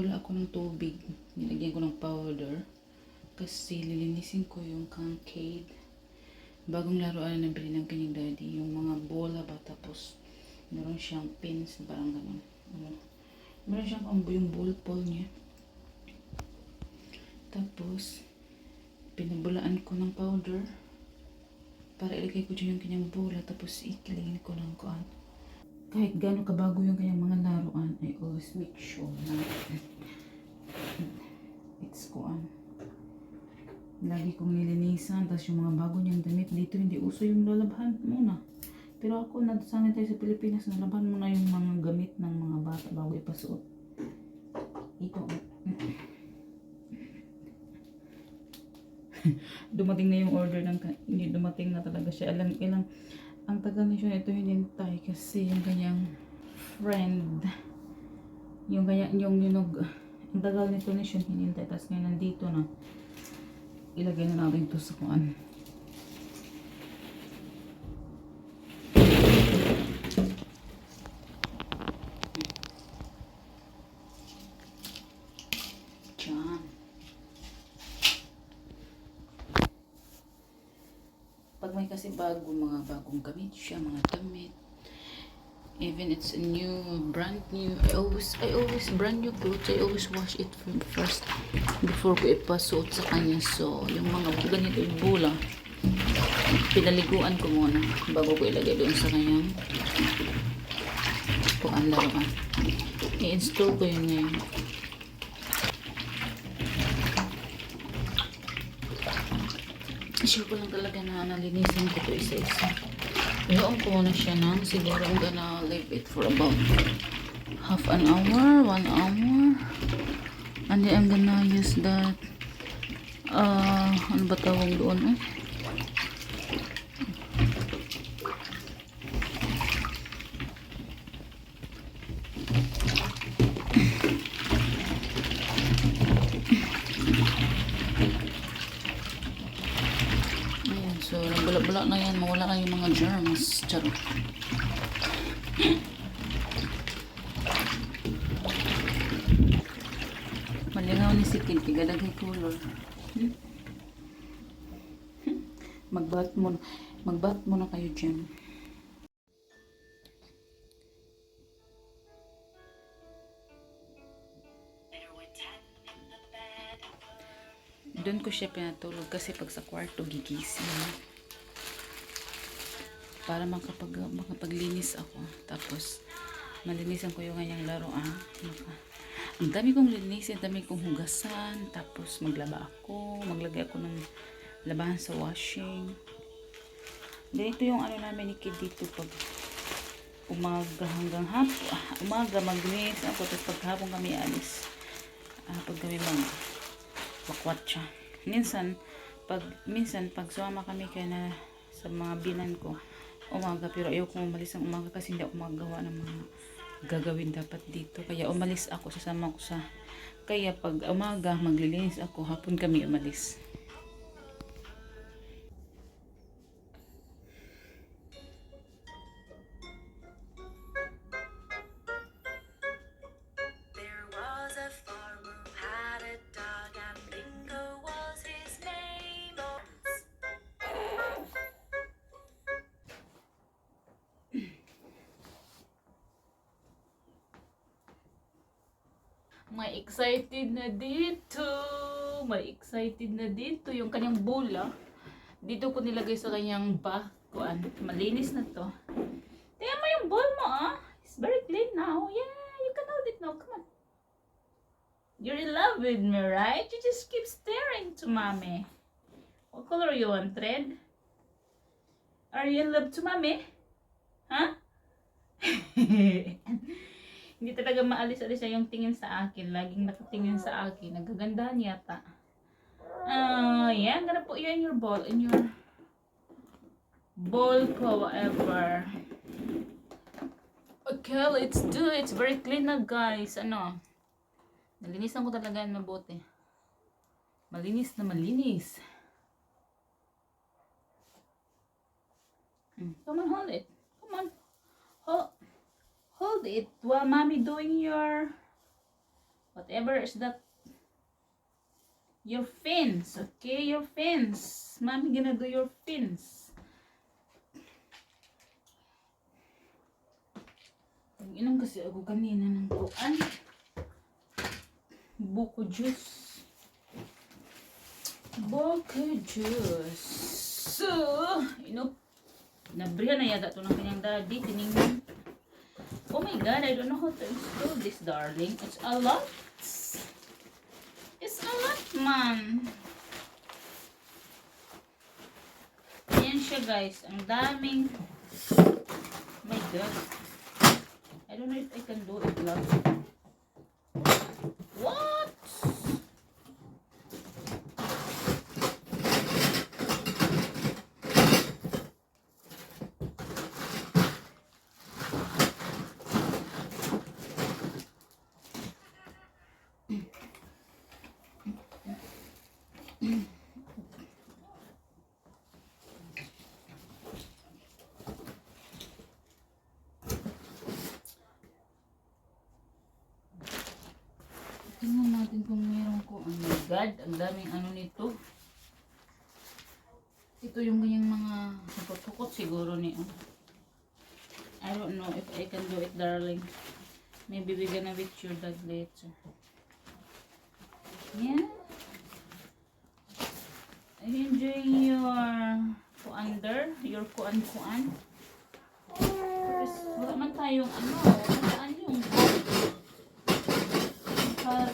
Pinabala ako ng tubig. Nilagyan ko ng powder. Kasi lilinisin ko yung concave. Bagong laruan na nabili ng kanyang daddy. Yung mga bola ba. Tapos meron siyang pins. Parang ganun. Meron siyang yung ballball niya. Tapos pinabulaan ko ng powder. Para ilagay ko dyan yung kanyang bola. Tapos ikilingin ko ng kuan. Kahit gano'ng kabago yung kanyang mga laruan, I always make sure na it's kuan. Lagi kong nilinisan, tapos yung mga bago niyang damit dito, hindi uso yung lalabhan muna. Pero ako, nasanay tayo sa Pilipinas, nalabhan muna yung mga gamit ng mga bata bago ipasuot. Ito. Dumating na yung order ng, hindi dumating na talaga siya. Ilang, ang tagal na siya ito hinintay kasi yung kanyang friend, yung ang tagal nito na siya hinintay, tapos ngayon nandito na. Ilagay na natin ito sa kuan. Diyan. Pag may kasi mga bagong gamit siya, mga damit. Even it's a brand new. I always brand new clothes. I always wash it from first before ko ipasuot sa kanya. So, yung mga ganito yung bola, pinaliguan ko muna bago ko ilagay doon sa kanyang kuan laruan. I-install ko yun ngayon. Sure ko lang talaga na nalinisin ko ito isa-isa. Iyoon ko muna siya ng siguro I'm gonna leave it for about half an hour, 1 hour. And then I'm gonna use that ano ba tawag doon Ayan, so nabula-bula na yan, mawala na yung mga germs. Charot. Malingaw ni Sikil, tigadagay color. Magbat mo na kayo dyan. Doon ko siya pinatulog kasi pag sa kwarto gigising. Para makapaglinis ako. Tapos malinisan ko yung kanyang laruan. Ang dami kong linisin, dami kong hugasan. Tapos maglaba ako. Maglagay ako ng labahan sa washing. Ganito yung ano namin ni Kid dito pag umaga hanggang hapon. Umaga maglinis ako. Tapos paghapon kami alis. Pag kami wakwat siya. Minsan pag sumama kami kaya na sa mga binan ko umaga, pero ayaw kong umalis ng umaga kasi hindi ako magawa ng mga gagawin dapat dito. Kaya umalis ako, sasama ko sa kaya pag umaga maglilinis ako, hapon kami umalis. May excited na dito. May excited na dito. Yung kanyang bola. Dito ko nilagay sa kanyang kuan. Malinis na to. Tingnan mo yung ball mo It's very clean now. Yeah, you can hold it now. Come on. You're in love with me, right? You just keep staring to mommy. What color you want, Red? Are you in love to mommy? Huh? Hindi talaga maalis-alis yung tingin sa akin. Laging nakatingin sa akin. Nagagandahan yata. Yeah, I'm gonna put you in your ball. In your ball ko, whatever. Okay, let's do it. It's very clean na, guys. Nalinisan ko talaga yung mabuti. Malinis na malinis. Come on, hold it. Come on. Hold it while mommy doing your Whatever is that. Your fins, okay? Your fins. Mommy gonna do your fins. Inom kasi ako kanina ng kuan. Buko juice. Buko juice. So, nabrihan na yata ito ng kanyang daddy. Tinignan. Oh my God, I don't know how to install this, darling. It's a lot. It's a lot, man. Ayan siya, guys. Ang daming... Oh my God. I don't know if I can do it, love. What? Tingnan natin kung meron ko. Oh my God, ang daming ano nito. Ito yung ganyang mga hukot-hukot siguro ni. I don't know if I can do it, darling. Maybe we're gonna with your dad later. Yeah. Are you enjoying your kuander? Your kuan-kuan? Wala man tayong ano. Saan yung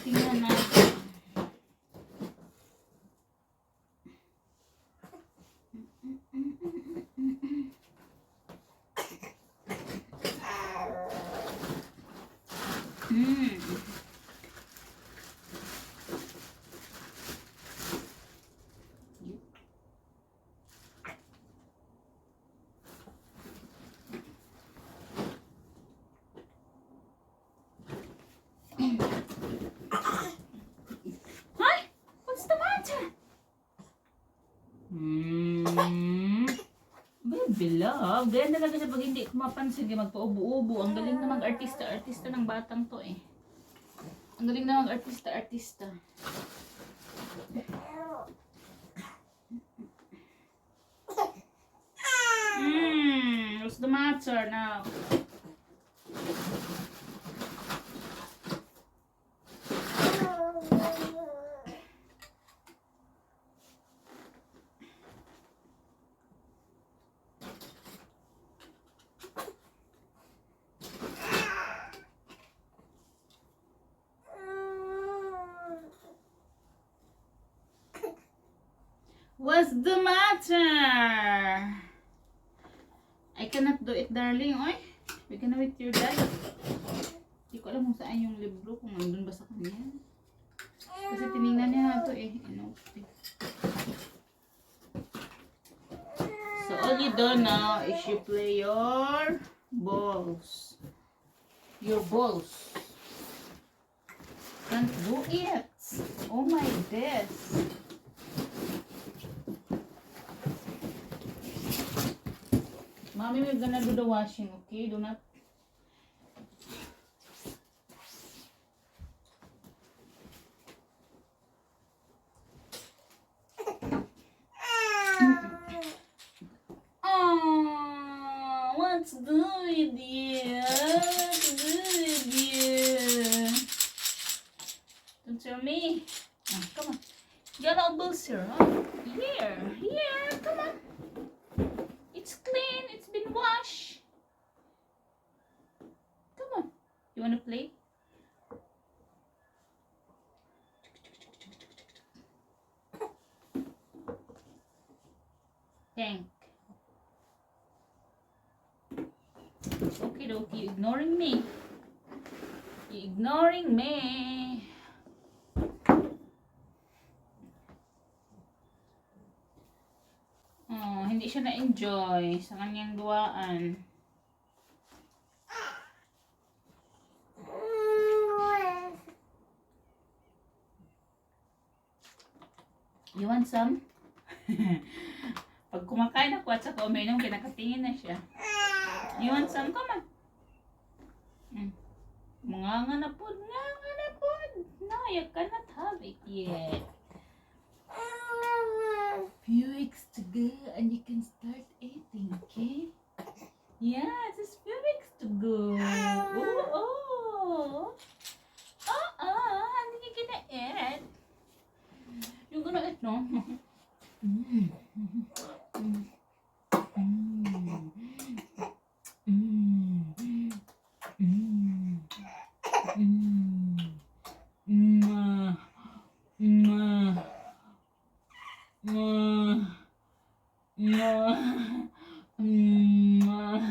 tingnan natin. Beloved, ganyan talaga siya pag hindi ko mapansin, magpaubo-ubo. Ang galing na mag-artista ng batang to eh. Ang galing na mag-artista. What's the matter now? What's the matter? I cannot do it, darling. Oy, we can wait your dad. Hindi ko alam kung saan yung libro, kung nandun ba sa kanya. Kasi tinignan niya na ito eh. So all you do now is you play your balls. Your balls. Can't do it. Oh my God. Mommy, we're gonna do the washing, okay? Do not... Oh, what's good with you? What's good with you? Don't tell me. Oh, come on. Get all balls here, huh? Here, come on. It's clean. It's been washed. Come on. You want to play? Thank. Okay, you ignoring me. You ignoring me. Oh, hindi siya na-enjoy sa kanyang duwaan. You want some? Pag kumakain ako at saka uminom, kinakatingin na siya. You want some? Come on. Mga nga na po. No, you cannot have it yet. Few weeks to go and you can start eating, okay? Yeah, just few weeks to go. Oh. And then you're gonna eat. You're gonna eat, no? Mm. Mm. Mm. Mm. Mm. Mm. Mwah. Mwah. Mwah. Mwah. Mwah.